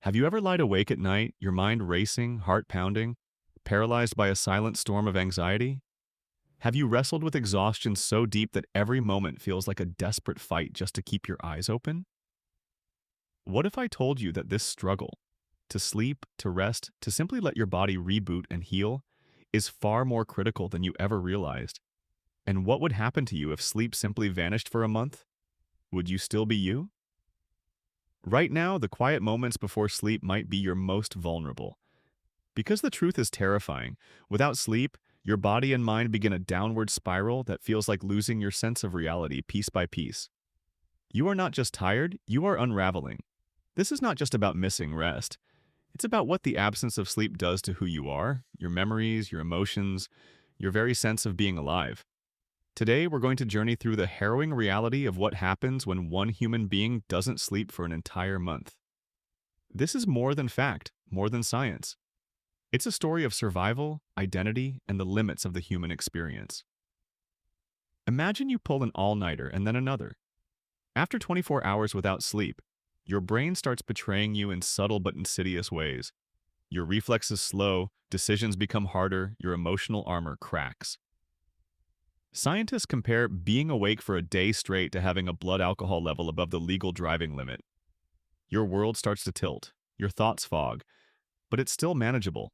Have you ever lied awake at night, your mind racing, heart pounding, paralyzed by a silent storm of anxiety? Have you wrestled with exhaustion so deep that every moment feels like a desperate fight just to keep your eyes open? What if I told you that this struggle, to sleep, to rest, to simply let your body reboot and heal, is far more critical than you ever realized? And what would happen to you if sleep simply vanished for a month? Would you still be you? Right now, the quiet moments before sleep might be your most vulnerable. Because the truth is terrifying, without sleep, your body and mind begin a downward spiral that feels like losing your sense of reality piece by piece. You are not just tired, you are unraveling. This is not just about missing rest. It's about what the absence of sleep does to who you are, your memories, your emotions, your very sense of being alive. Today, we're going to journey through the harrowing reality of what happens when one human being doesn't sleep for an entire month. This is more than fact, more than science. It's a story of survival, identity, and the limits of the human experience. Imagine you pull an all-nighter and then another. After 24 hours without sleep, your brain starts betraying you in subtle but insidious ways. Your reflexes slow, decisions become harder, your emotional armor cracks. Scientists compare being awake for a day straight to having a blood alcohol level above the legal driving limit. Your world starts to tilt, your thoughts fog, but it's still manageable.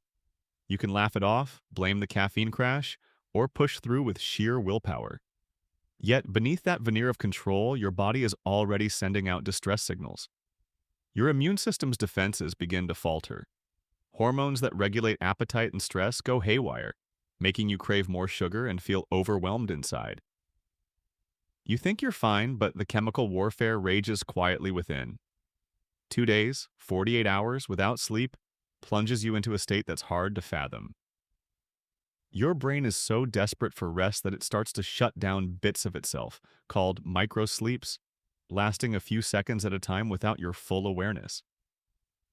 You can laugh it off, blame the caffeine crash, or push through with sheer willpower. Yet, beneath that veneer of control, your body is already sending out distress signals. Your immune system's defenses begin to falter. Hormones that regulate appetite and stress go haywire, making you crave more sugar and feel overwhelmed inside. You think you're fine, but the chemical warfare rages quietly within. 2 days, 48 hours without sleep plunges you into a state that's hard to fathom. Your brain is so desperate for rest that it starts to shut down bits of itself, called microsleeps, lasting a few seconds at a time without your full awareness.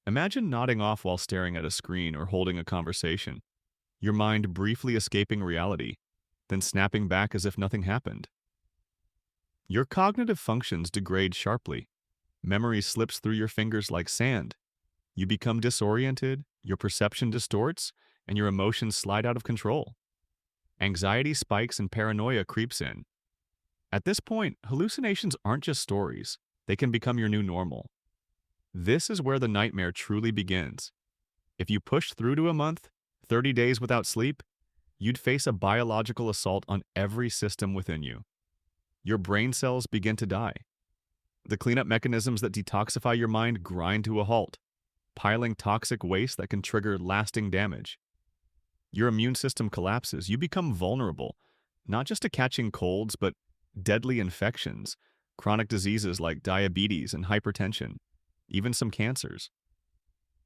Imagine nodding off while staring at a screen or holding a conversation, your mind briefly escaping reality, then snapping back as if nothing happened. Your cognitive functions degrade sharply. Memory slips through your fingers like sand. You become disoriented, your perception distorts, and your emotions slide out of control. Anxiety spikes and paranoia creeps in. At this point, hallucinations aren't just stories. They can become your new normal. This is where the nightmare truly begins. If you push through to a month, 30 days without sleep, you'd face a biological assault on every system within you. Your brain cells begin to die. The cleanup mechanisms that detoxify your mind grind to a halt, piling toxic waste that can trigger lasting damage. Your immune system collapses. You become vulnerable, not just to catching colds, but deadly infections, chronic diseases like diabetes and hypertension, even some cancers.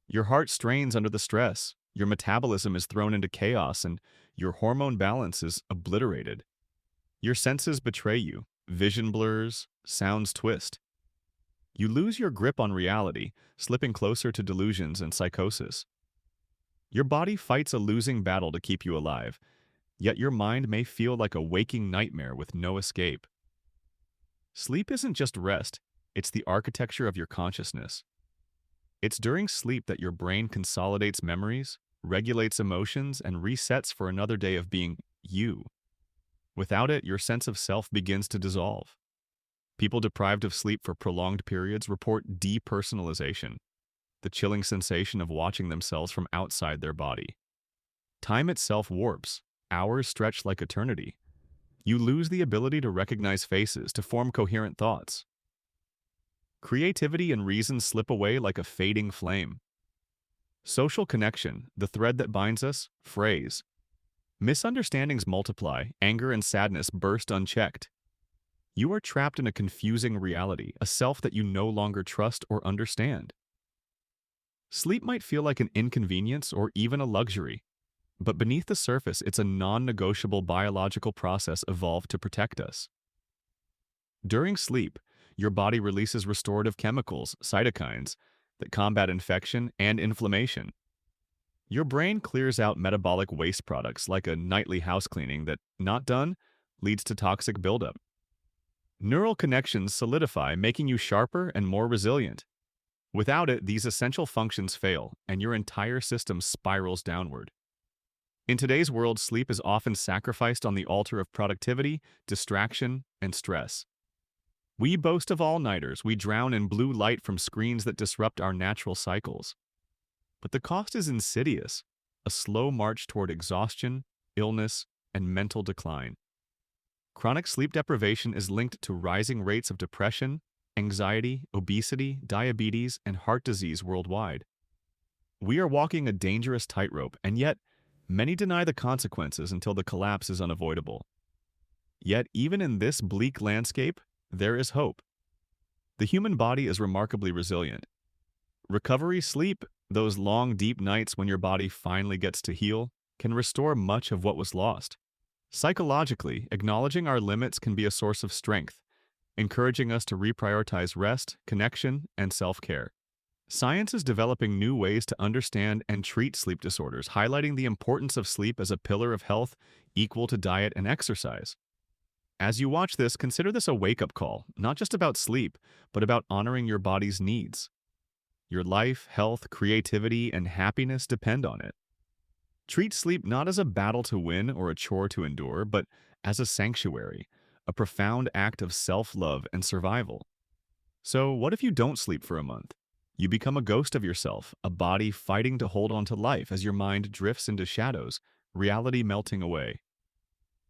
Your heart strains under the stress, your metabolism is thrown into chaos, and your hormone balance is obliterated. Your senses betray you, vision blurs, sounds twist. You lose your grip on reality, slipping closer to delusions and psychosis. Your body fights a losing battle to keep you alive, yet your mind may feel like a waking nightmare with no escape. Sleep isn't just rest, it's the architecture of your consciousness. It's during sleep that your brain consolidates memories, regulates emotions, and resets for another day of being you. Without it, your sense of self begins to dissolve. People deprived of sleep for prolonged periods report depersonalization, the chilling sensation of watching themselves from outside their body. Time itself warps, hours stretch like eternity. You lose the ability to recognize faces, to form coherent thoughts. Creativity and reason slip away like a fading flame. Social connection, the thread that binds us, frays. Misunderstandings multiply, anger and sadness burst unchecked. You are trapped in a confusing reality, a self that you no longer trust or understand. Sleep might feel like an inconvenience or even a luxury, but beneath the surface, it's a non-negotiable biological process evolved to protect us. During sleep, your body releases restorative chemicals, cytokines, that combat infection and inflammation. Your brain clears out metabolic waste products like a nightly house cleaning that, not done, leads to toxic buildup. Neural connections solidify, making you sharper and more resilient. Without it, these essential functions fail, and your entire system spirals downward. In today's world, sleep is often sacrificed on the altar of productivity, distraction, and stress. We boast of all-nighters, we drown in blue light from screens that disrupt our natural cycles. But the cost is insidious, a slow march toward exhaustion, illness, and mental decline. Chronic sleep deprivation is linked to rising rates of depression, anxiety, obesity, diabetes, and heart disease worldwide. We are walking a dangerous tightrope, and yet, many deny the consequences until the collapse is unavoidable. Yet, even in this bleak landscape, there is hope. The human body is remarkably resilient. Recovery sleep, those long, deep nights when your body finally gets to heal, can restore much of what was lost. Psychologically, acknowledging our limits can be a source of strength, encouraging us to reprioritize rest, connection, and self-care. Science is developing new ways to understand and treat sleep disorders, highlighting the importance of sleep as a pillar of health equal to diet and exercise. As you watch this, consider this a wake-up call, not just about sleep, but about honoring your body's needs. Your life, health, creativity, and happiness depend on it. Treat sleep not as a battle to win or a chore to endure, but as a sanctuary, a profound act of self-love and survival. So, what if you don't sleep for a month? You become a ghost of yourself, a body fighting to hold on to life as your mind drifts into shadows, reality melting away.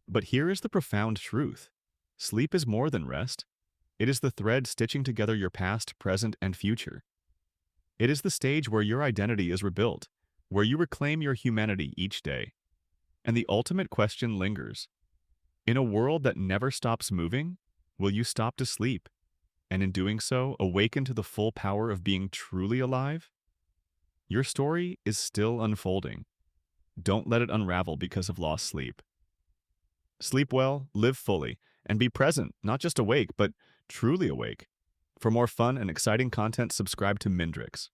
But here is the profound truth. Sleep is more than rest. It is the thread stitching together your past, present, and future. It is the stage where your identity is rebuilt, where you reclaim your humanity each day. And the ultimate question lingers. In a world that never stops moving, will you stop to sleep? And in doing so, awaken to the full power of being truly alive? Your story is still unfolding. Don't let it unravel because of lost sleep. Sleep well, live fully, and be present, not just awake, but truly awake. For more fun and exciting content, subscribe to Mindrix.